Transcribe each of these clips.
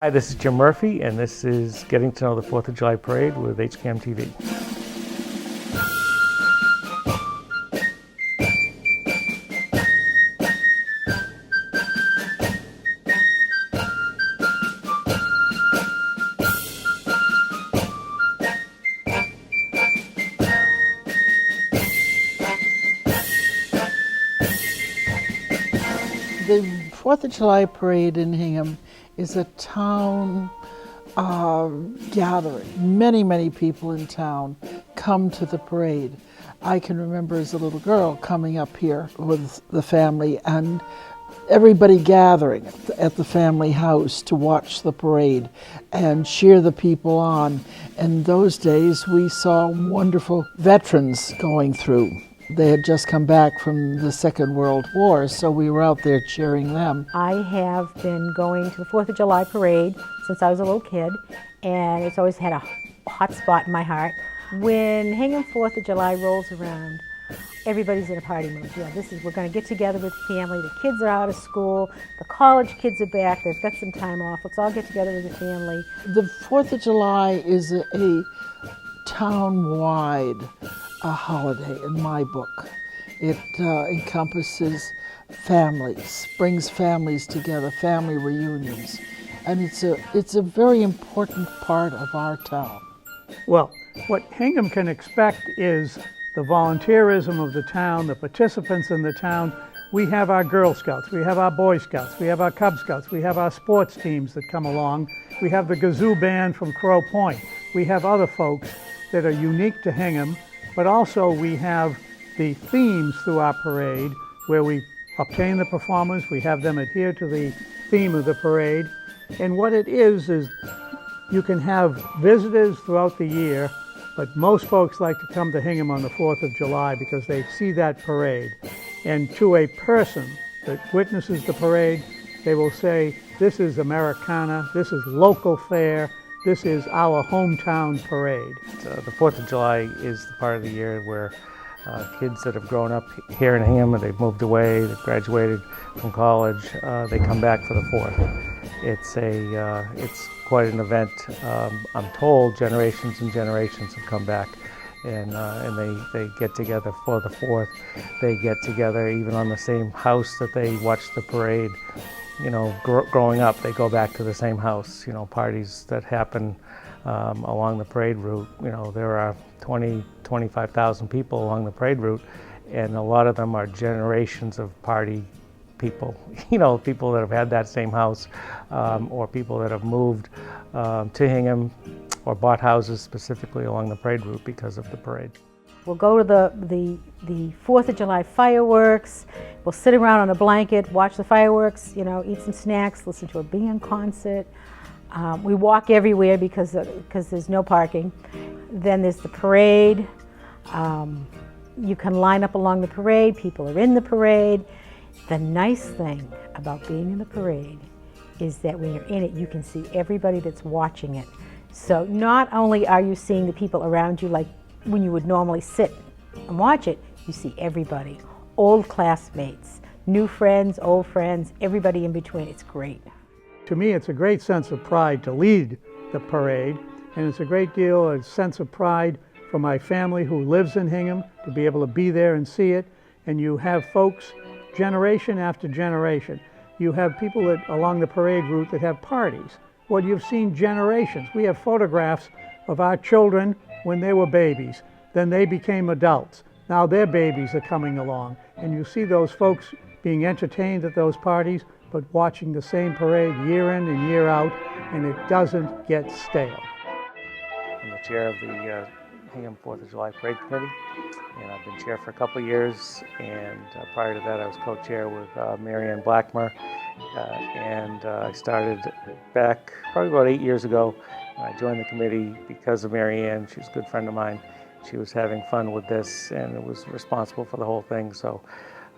Hi, this is Jim Murphy, and this is Getting to Know the 4th of July Parade with HCAM TV. The 4th of July Parade in Hingham is a town gathering. Many people in town come to the parade. I can remember as a little girl coming up here with the family and everybody gathering at the family house to watch the parade and cheer the people on. In those days, we saw wonderful veterans going through. They had just come back from the Second World War, so we were out there cheering them. I have been going to the 4th of July parade since I was a little kid, and it's always had a hot spot in my heart. When Hingham 4th of July rolls around, everybody's in a party mood. Yeah, we're going to get together with the family. The kids are out of school. The college kids are back. They've got some time off. Let's all get together as a family. The 4th of July is a town-wide holiday in my book. It encompasses families, brings families together, family reunions, and it's a very important part of our town. Well, what Hingham can expect is the volunteerism of the town, the participants in the town. We have our Girl Scouts, we have our Boy Scouts, we have our Cub Scouts, we have our sports teams that come along, we have the Kazoo Band from Crow Point, we have other folks that are unique to Hingham, but also we have the themes through our parade where we obtain the performers, we have them adhere to the theme of the parade, and what it is you can have visitors throughout the year, but most folks like to come to Hingham on the 4th of July because they see that parade. And to a person that witnesses the parade, they will say, this is Americana, this is local fare, this is our hometown parade. The 4th of July is the part of the year where kids that have grown up here in Hingham, and they've moved away, they've graduated from college, they come back for the 4th. It's quite an event. I'm told generations and generations have come back, and they get together for the 4th. They get together even on the same house that they watch the parade. You know, growing up, they go back to the same house. You know, parties that happen along the parade route. You know, there are 25,000 people along the parade route, and a lot of them are generations of party people. You know, people that have had that same house, or people that have moved to Hingham or bought houses specifically along the parade route because of the parade. We'll go to the 4th of July fireworks. We'll sit around on a blanket, watch the fireworks, you know, eat some snacks, listen to a band concert. We walk everywhere because there's no parking. Then there's the parade. You can line up along the parade. People are in the parade. The nice thing about being in the parade is that when you're in it, you can see everybody that's watching it. So not only are you seeing the people around you like when you would normally sit and watch it, you see everybody, old classmates, new friends, old friends, everybody in between. It's great. To me, it's a great sense of pride to lead the parade, and it's a great deal of sense of pride for my family who lives in Hingham to be able to be there and see it. And you have folks generation after generation. You have people that along the parade route that have parties. Well, you've seen generations. We have photographs of our children when they were babies. Then they became adults. Now their babies are coming along. And you see those folks being entertained at those parties, but watching the same parade year in and year out, and it doesn't get stale. I'm the chair of the Hingham 4th of July Parade Committee, and I've been chair for a couple of years, and prior to that I was co-chair with Mary Ann Blackmer, and I started back probably about 8 years ago. I joined the committee because of Mary Ann. She's a good friend of mine. She was having fun with this and was responsible for the whole thing, so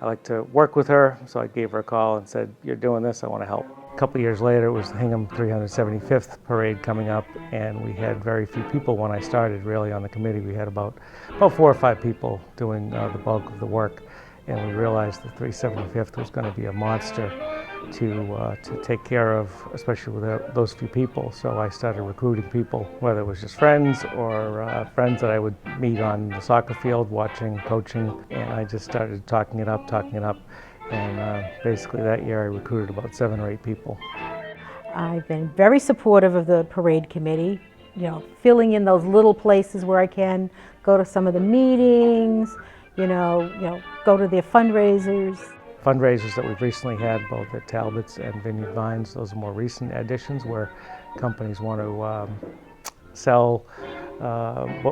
I like to work with her, so I gave her a call and said, you're doing this, I want to help. A couple of years later, it was the Hingham 375th parade coming up, and we had very few people when I started really on the committee. We had about 4 or 5 people doing the bulk of the work, and we realized the 375th was going to be a monster to take care of, especially with those few people. So I started recruiting people, whether it was just friends or friends that I would meet on the soccer field, watching, coaching, and I just started talking it up, and basically that year I recruited about 7 or 8 people. I've been very supportive of the parade committee, filling in those little places where I can, go to some of the meetings, go to their fundraisers. Fundraisers that we've recently had, both at Talbot's and Vineyard Vines, those are more recent additions where companies want to sell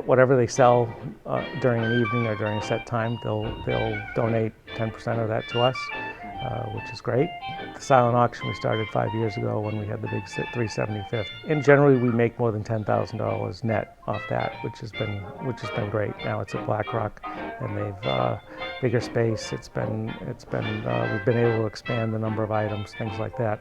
whatever they sell during an evening or during a set time. They'll donate 10% of that to us, which is great. The silent auction we started 5 years ago when we had the big 375th. And generally we make more than $10,000 net off that, which has been great. Now it's at Black Rock, and they've bigger space. We've been able to expand the number of items, things like that.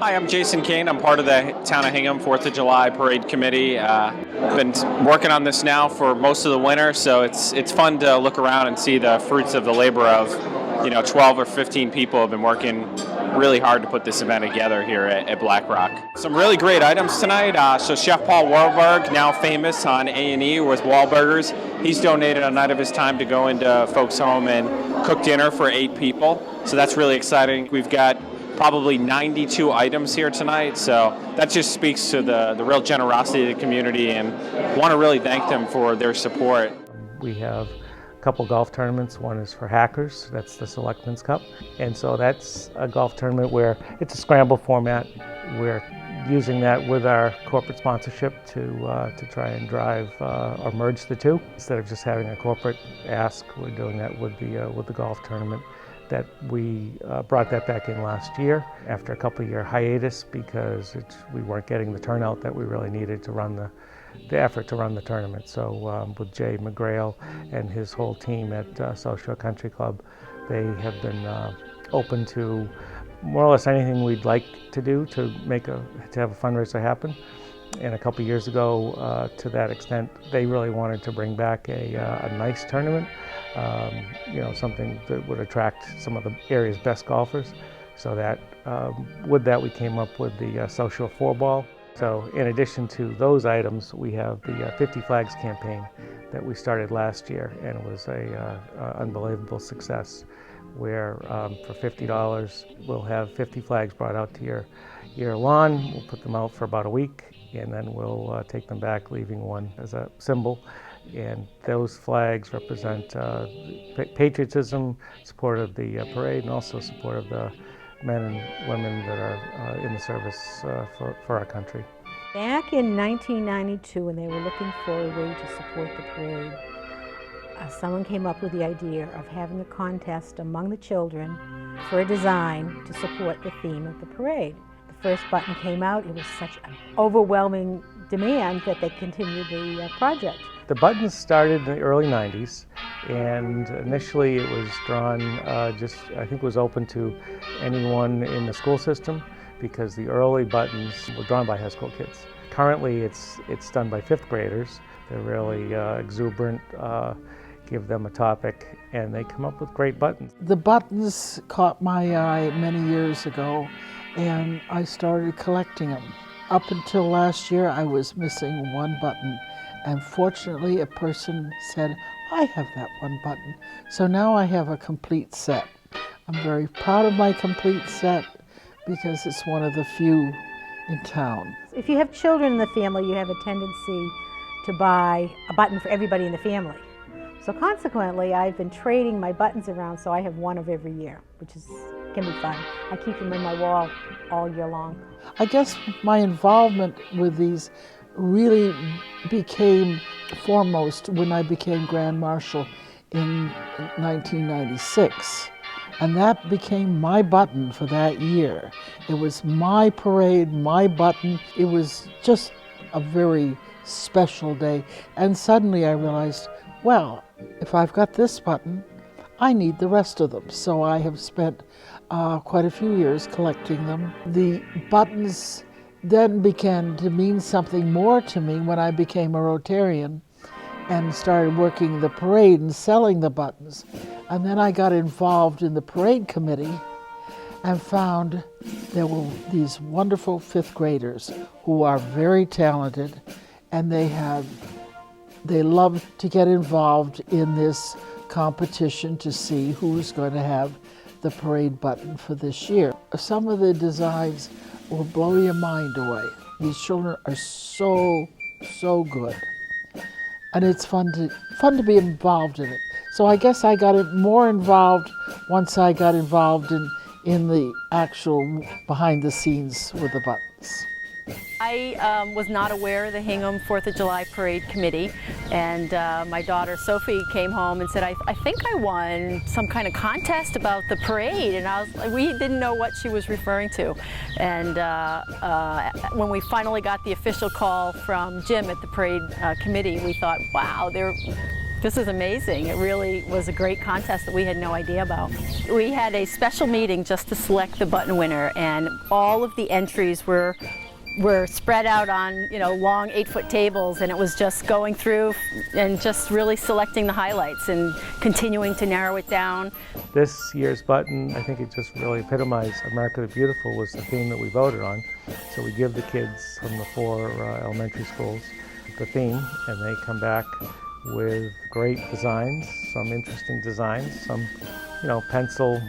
Hi, I'm Jason Kane. I'm part of the Town of Hingham 4th of July Parade Committee. Been working on this now for most of the winter, so it's fun to look around and see the fruits of the labor of 12 or 15 people have been working really hard to put this event together here at Black Rock. Some really great items tonight. So Chef Paul Warburg, now famous on A&E with Wahlburgers, he's donated a night of his time to go into folks' home and cook dinner for 8 people. So that's really exciting. We've got probably 92 items here tonight, so that just speaks to the real generosity of the community, and want to really thank them for their support. We have a couple golf tournaments. One is for hackers, that's the Selectmen's Cup, and so that's a golf tournament where it's a scramble format. We're using that with our corporate sponsorship to try and drive or merge the two. Instead of just having a corporate ask, we're doing that with the golf tournament. That we brought that back in last year after a couple-year hiatus because we weren't getting the turnout that we really needed to run the effort to run the tournament. So with Jay McGrail and his whole team at South Shore Country Club, they have been open to more or less anything we'd like to do to have a fundraiser happen. And a couple years ago, to that extent, they really wanted to bring back a nice tournament, something that would attract some of the area's best golfers. So that with that, we came up with the South Shore 4-ball. So in addition to those items, we have the 50 Flags campaign that we started last year, and it was a unbelievable success. Where for $50, we'll have 50 flags brought out to your lawn. We'll put them out for about a week, and then we'll take them back, leaving one as a symbol. And those flags represent patriotism, support of the parade, and also support of the men and women that are in the service for our country. Back in 1992, when they were looking for a way to support the parade, someone came up with the idea of having a contest among the children for a design to support the theme of the parade. The first button came out. It was such an overwhelming demand that they continued the project. The buttons started in the early 90s, and initially it was drawn I think it was open to anyone in the school system because the early buttons were drawn by high school kids. Currently it's done by 5th graders. They're really exuberant, give them a topic, and they come up with great buttons. The buttons caught my eye many years ago, and I started collecting them. Up until last year, I was missing one button, and fortunately a person said, I have that one button. So now I have a complete set. I'm very proud of my complete set because it's one of the few in town. If you have children in the family, you have a tendency to buy a button for everybody in the family. So consequently, I've been trading my buttons around, so I have one of every year, which can be fun. I keep them on my wall all year long. I guess my involvement with these really became foremost when I became Grand Marshal in 1996. And that became my button for that year. It was my parade, my button. It was just a very special day. And suddenly I realized, well, if I've got this button, I need the rest of them. So I have spent quite a few years collecting them. The buttons then began to mean something more to me when I became a Rotarian and started working the parade and selling the buttons. And then I got involved in the parade committee, and found there were these wonderful fifth graders who are very talented, and they love to get involved in this competition to see who's going to have the parade button for this year. Some of the designs will blow your mind away. These children are so good. And it's fun to be involved in it. So I guess I got more involved once I got involved in the actual behind the scenes with the buttons. I was not aware of the Hingham 4th of July Parade Committee, and my daughter Sophie came home and said, I think I won some kind of contest about the parade, and we didn't know what she was referring to. And when we finally got the official call from Jim at the parade committee, we thought, wow, this is amazing. It really was a great contest that we had no idea about. We had a special meeting just to select the button winner, and all of the entries were spread out on long 8-foot tables, and it was just going through and just really selecting the highlights and continuing to narrow it down. This year's button, I think it just really epitomized America the Beautiful was the theme that we voted on. So we give the kids from the 4 elementary schools the theme, and they come back with great designs, some interesting designs, some pencil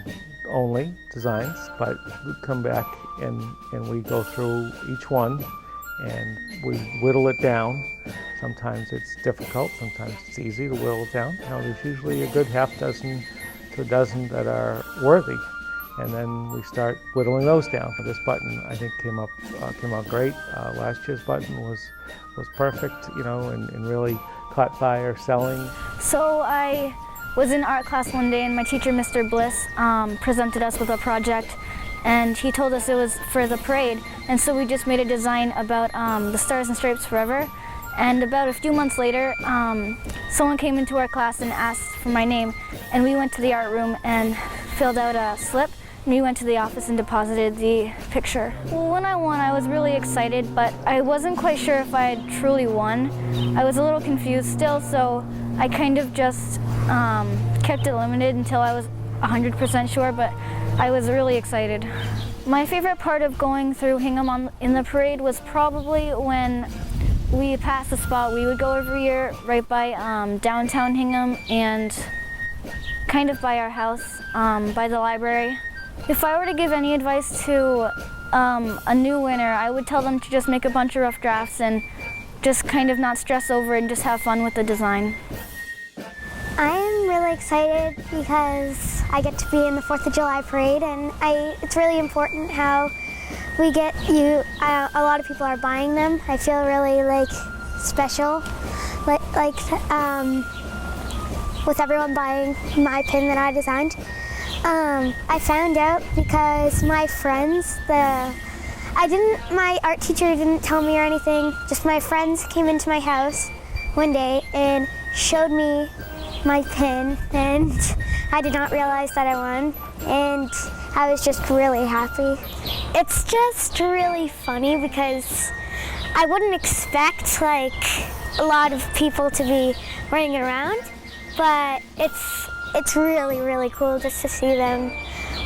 only designs, but we come back and we go through each one and we whittle it down. Sometimes it's difficult, sometimes it's easy to whittle it down. There's usually a good half dozen to a dozen that are worthy, and then we start whittling those down. This button, I think, came out great. Last year's button was perfect, and really caught fire selling. So I was in art class one day, and my teacher, Mr. Bliss, presented us with a project, and he told us it was for the parade, and so we just made a design about the Stars and Stripes Forever. And about a few months later, someone came into our class and asked for my name, and we went to the art room and filled out a slip, and we went to the office and deposited the picture. Well, when I won, I was really excited, but I wasn't quite sure if I had truly won. I was a little confused still, so I kind of just kept it limited until I was 100% sure, but I was really excited. My favorite part of going through Hingham in the parade was probably when we passed the spot we would go every year right by downtown Hingham and kind of by our house, by the library. If I were to give any advice to a new winner, I would tell them to just make a bunch of rough drafts and just kind of not stress over it and just have fun with the design. I am really excited because I get to be in the 4th of July parade, and it's really important how we get a lot of people are buying them. I feel really special, with everyone buying my pin that I designed. I found out because my friends, my art teacher didn't tell me or anything, just my friends came into my house one day and showed me my pin, and I did not realize that I won, and I was just really happy. It's just really funny because I wouldn't expect a lot of people to be running it around, but it's really cool just to see them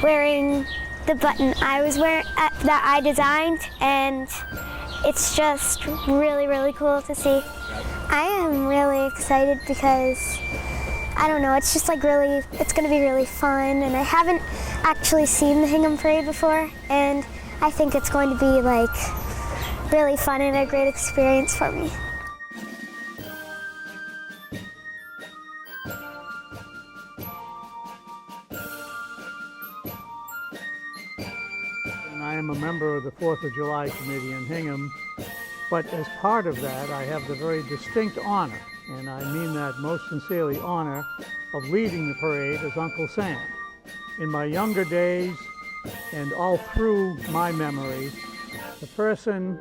wearing the button I was wearing that I designed, and it's just really cool to see. I am really excited because I don't know, it's just it's gonna be really fun, and I haven't actually seen the Hingham Parade before, and I think it's going to be really fun and a great experience for me. And I am a member of the 4th of July Committee in Hingham, but as part of that, I have the very distinct honor, and I mean that most sincerely, honor of leading the parade as Uncle Sam. In my younger days, and all through my memory, the person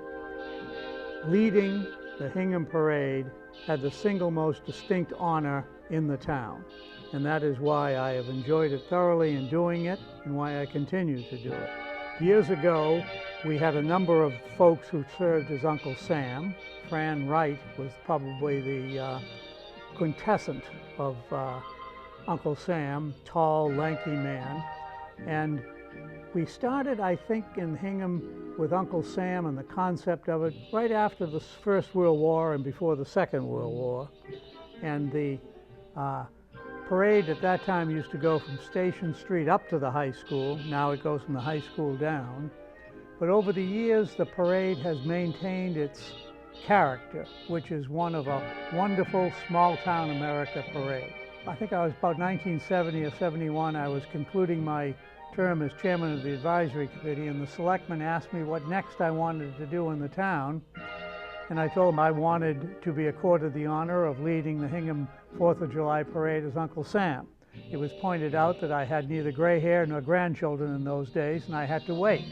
leading the Hingham Parade had the single most distinct honor in the town. And that is why I have enjoyed it thoroughly in doing it, and why I continue to do it. Years ago, we had a number of folks who served as Uncle Sam. Fran Wright was probably the quintessence of Uncle Sam, tall, lanky man. And We started, I think, in Hingham with Uncle Sam and the concept of it right after the First World War and before the Second World War. And the parade at that time used to go from Station Street up to the high school. Now it goes from the high school down. But over the years, the parade has maintained its character, which is one of a wonderful small-town America parade. I think I was about 1970 or 71, I was concluding my term as chairman of the advisory committee, and the selectmen asked me what next I wanted to do in the town. And I told them I wanted to be accorded the honor of leading the Hingham 4th of July parade as Uncle Sam. It was pointed out that I had neither gray hair nor grandchildren in those days, and I had to wait.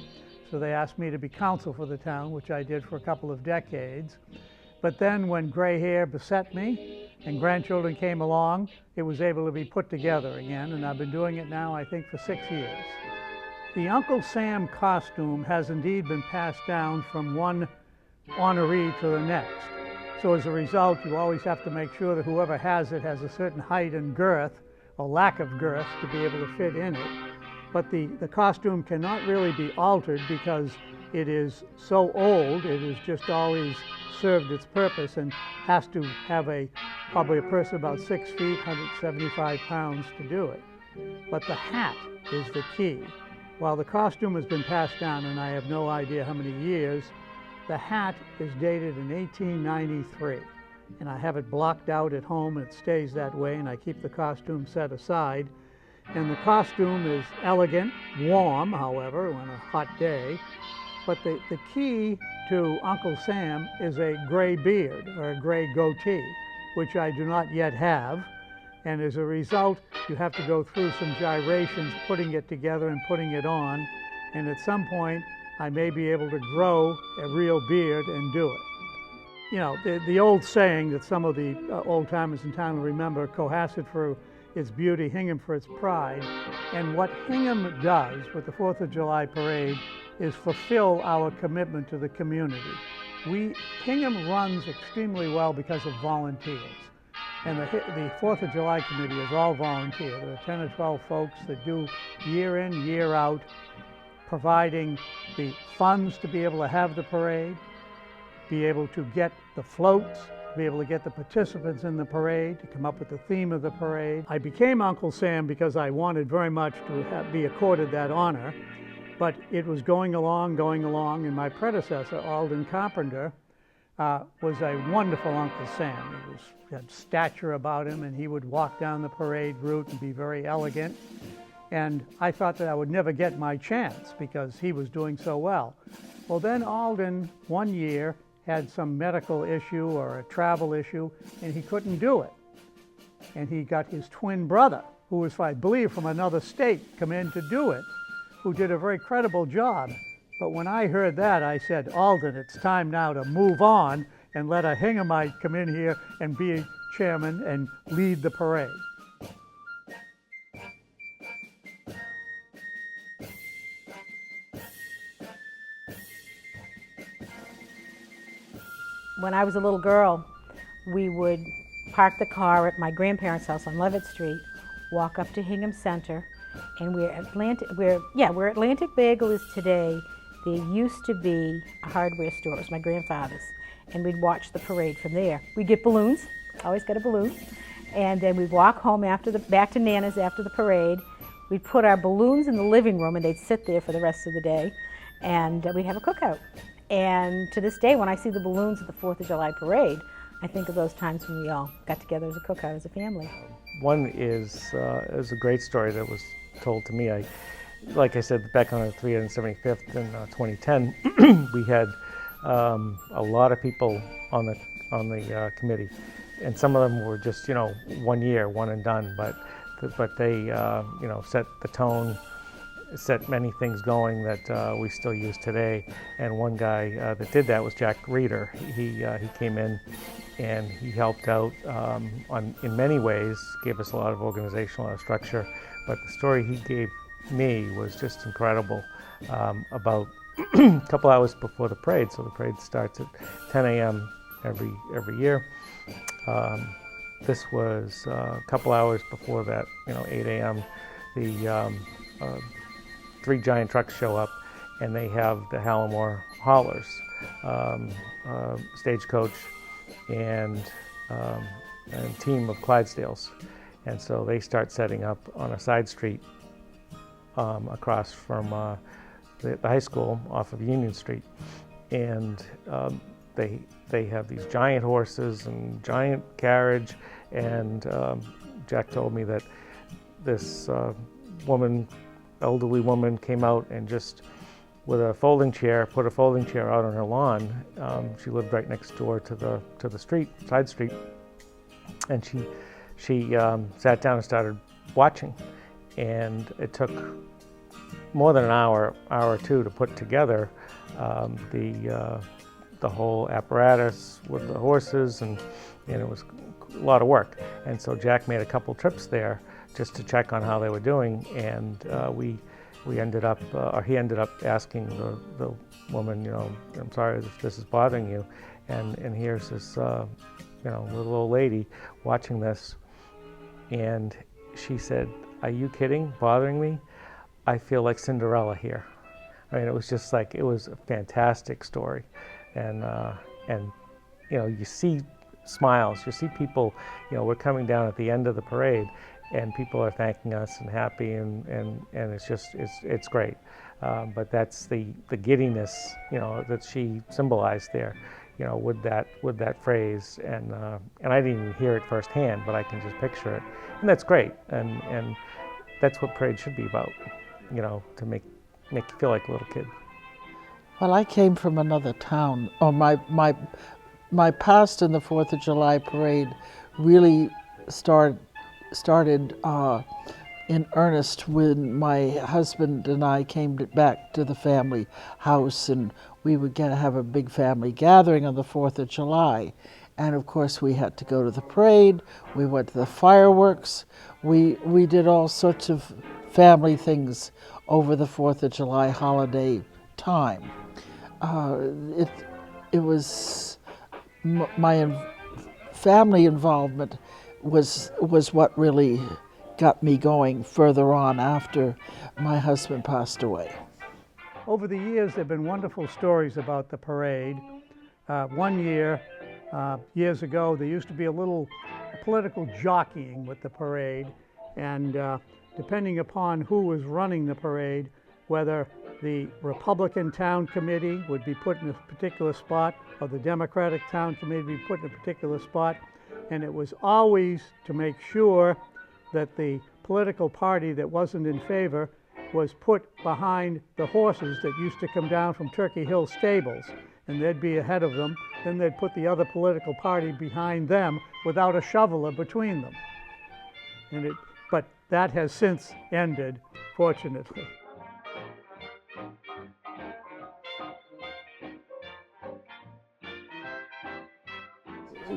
So they asked me to be counsel for the town, which I did for a couple of decades. But then when gray hair beset me and grandchildren came along, it was able to be put together again, and I've been doing it now, I think, for 6 years. The Uncle Sam costume has indeed been passed down from one honoree to the next. So as a result, you always have to make sure that whoever has it has a certain height and girth, or lack of girth, to be able to fit in it. But the costume cannot really be altered because it is so old, it has just always served its purpose and has to have probably a person about 6 feet, 175 pounds to do it. But the hat is the key. While the costume has been passed down, and I have no idea how many years, the hat is dated in 1893. And I have it blocked out at home, and it stays that way, and I keep the costume set aside. And the costume is elegant, warm, however, on a hot day. But the key to Uncle Sam is a gray beard or a gray goatee, which I do not yet have. And as a result, you have to go through some gyrations, putting it together and putting it on. And at some point, I may be able to grow a real beard and do it. You know, the old saying that some of the old-timers in town will remember, Cohasset for its beauty, Hingham for its pride. And what Hingham does with the 4th of July parade is fulfill our commitment to the community. Hingham runs extremely well because of volunteers. And the 4th of July committee is all volunteer. There are 10 or 12 folks that do year in, year out, providing the funds to be able to have the parade, be able to get the floats, be able to get the participants in the parade, to come up with the theme of the parade. I became Uncle Sam because I wanted very much to be accorded that honor, but it was going along, and my predecessor, Alden Carpenter, was a wonderful Uncle Sam. He had stature about him, and he would walk down the parade route and be very elegant. And I thought that I would never get my chance because he was doing so well. Well, then Alden, one year, had some medical issue or a travel issue, and he couldn't do it. And he got his twin brother, who was, I believe, from another state, come in to do it, who did a very credible job. But when I heard that, I said, Alden, it's time now to move on and let a Hinghamite come in here and be chairman and lead the parade. When I was a little girl, we would park the car at my grandparents' house on Levitt Street, walk up to Hingham Center, and where Atlantic Bagel is today, there used to be a hardware store. It was my grandfather's, and we'd watch the parade from there. We'd get balloons, always get a balloon, and then we'd walk home back to Nana's after the parade. We'd put our balloons in the living room, and they'd sit there for the rest of the day, and we'd have a cookout. And to this day, when I see the balloons at the 4th of July parade, I think of those times when we all got together as a cookout, as a family. One is a great story that was told to me. Like I said, back on the 375th in 2010, we had a lot of people on the committee, and some of them were just 1 year, one and done. But they set the tone, set many things going that we still use today. And one guy that did that was Jack Reeder. He came in and he helped out in many ways, gave us a lot of organizational structure. But the story he gave me was just incredible. About a couple hours before the parade, so the parade starts at 10 a.m. every year. This was a couple hours before that, 8 a.m. The 3 giant trucks show up, and they have the Hallamore haulers, stagecoach, and a team of Clydesdales. And so they start setting up on a side street across from the high school off of Union Street. And they have these giant horses and giant carriage, and Jack told me that this elderly woman came out and just with a folding chair, put a folding chair out on her lawn. She lived right next door to the street, side street, and she sat down and started watching. And it took more than an hour or two to put together the whole apparatus with the horses, and it was a lot of work. And so Jack made a couple trips there just to check on how they were doing, and we ended up, or he ended up asking the woman, I'm sorry if this is bothering you, and here's this little old lady watching this, and she said, "Are you kidding? Bothering me? I feel like Cinderella here." I mean, it was just like, it was a fantastic story, and you see smiles, you see people, we're coming down at the end of the parade, and people are thanking us and happy, and it's just, it's great. But that's the giddiness, that she symbolized there, with that phrase, and I didn't even hear it firsthand, but I can just picture it, and that's great, and that's what parade should be about, to make you feel like a little kid. Well, I came from another town. My past in the 4th of July parade really started in earnest when my husband and I came back to the family house, and we would have a big family gathering on the 4th of July. And of course we had to go to the parade, we went to the fireworks, we did all sorts of family things over the 4th of July holiday time. It was my family involvement was what really got me going further on after my husband passed away. Over the years, there have been wonderful stories about the parade. One year, years ago, there used to be a little political jockeying with the parade, and depending upon who was running the parade, whether the Republican Town Committee would be put in a particular spot or the Democratic Town Committee would be put in a particular spot, and it was always to make sure that the political party that wasn't in favor was put behind the horses that used to come down from Turkey Hill stables, and they'd be ahead of them. Then they'd put the other political party behind them without a shoveler between them. But that has since ended, fortunately.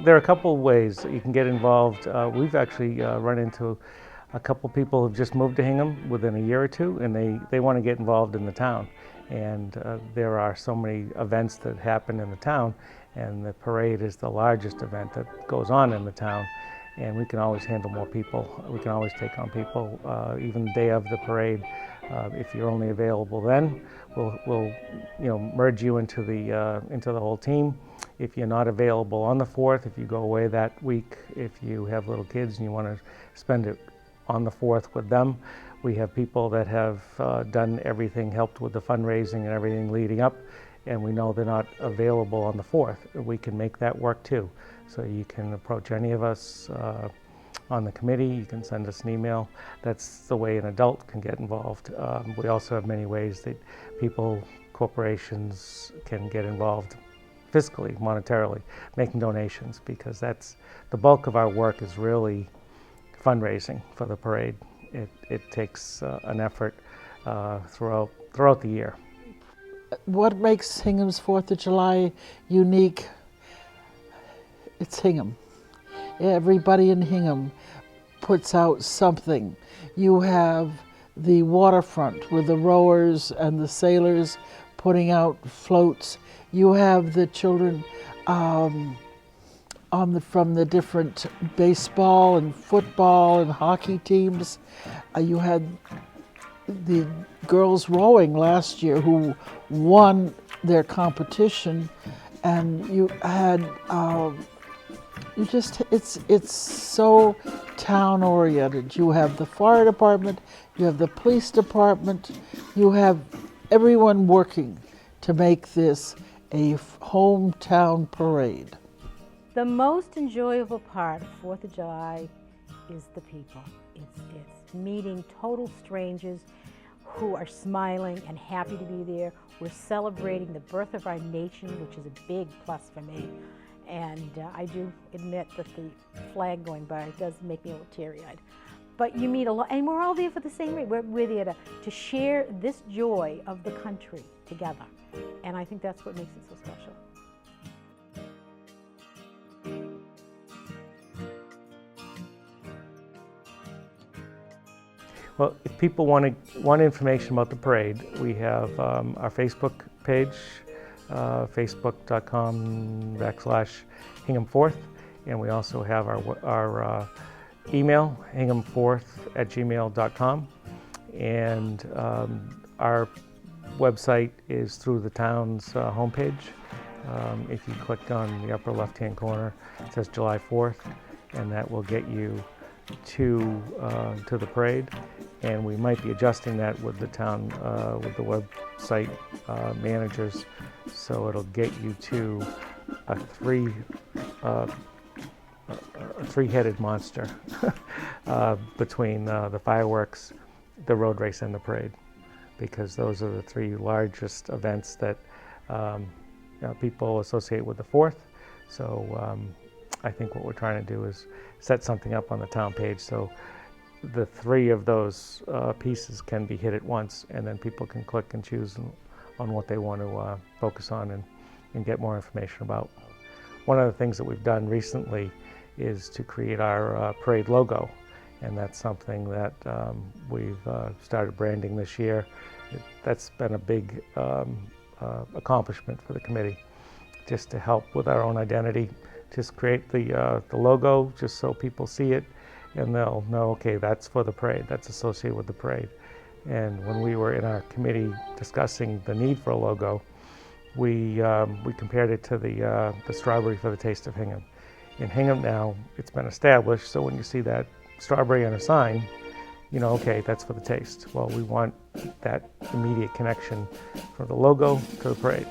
There are a couple of ways that you can get involved. We've actually run into a couple people who've just moved to Hingham within a year or two, and they want to get involved in the town. And there are so many events that happen in the town, and the parade is the largest event that goes on in the town. And we can always handle more people. We can always take on people, even the day of the parade. If you're only available then, we'll merge you into the whole team. If you're not available on the 4th, if you go away that week, if you have little kids and you want to spend it on the 4th with them, we have people that have done everything, helped with the fundraising and everything leading up, and we know they're not available on the 4th. We can make that work too. So you can approach any of us on the committee, you can send us an email. That's the way an adult can get involved. We also have many ways that people, corporations can get involved fiscally, monetarily, making donations, because that's the bulk of our work is really fundraising for the parade. It takes an effort throughout the year. What makes Hingham's 4th of July unique? It's Hingham. Everybody in Hingham puts out something. You have the waterfront with the rowers and the sailors putting out floats. You have the children from the different baseball and football and hockey teams. You had the girls rowing last year who won their competition, and you had it's so town oriented. You have the fire department, you have the police department, you have everyone working to make this a hometown parade. The most enjoyable part of 4th of July is the people. It's meeting total strangers who are smiling and happy to be there. We're celebrating the birth of our nation, which is a big plus for me. And I do admit that the flag going by does make me a little teary-eyed. But you meet a lot, and we're all there for the same reason. We're there to share this joy of the country together. And I think that's what makes it so special. Well, if people want information about the parade, we have our Facebook page, facebook.com/Hingham 4th, and we also have our email, hingham4th@gmail.com, and our website is through the town's homepage. If you click on the upper left-hand corner, it says July 4th, and that will get you to the parade. And we might be adjusting that with the town, with the website managers, so it'll get you to a three-headed monster between the fireworks, the road race, and the parade, because those are the three largest events that people associate with the 4th. So I think what we're trying to do is set something up on the town page so the three of those pieces can be hit at once, and then people can click and choose on what they want to focus on and get more information about. One of the things that we've done recently is to create our parade logo, and that's something that we've started branding this year. That's been a big accomplishment for the committee, just to help with our own identity. Just create the logo just so people see it, and they'll know, okay, that's for the parade, that's associated with the parade. And when we were in our committee discussing the need for a logo, we compared it to the strawberry for the taste of Hingham. In Hingham now, it's been established, so when you see that strawberry on a sign, you know, okay, that's for the taste. Well, we want that immediate connection from the logo to the parade.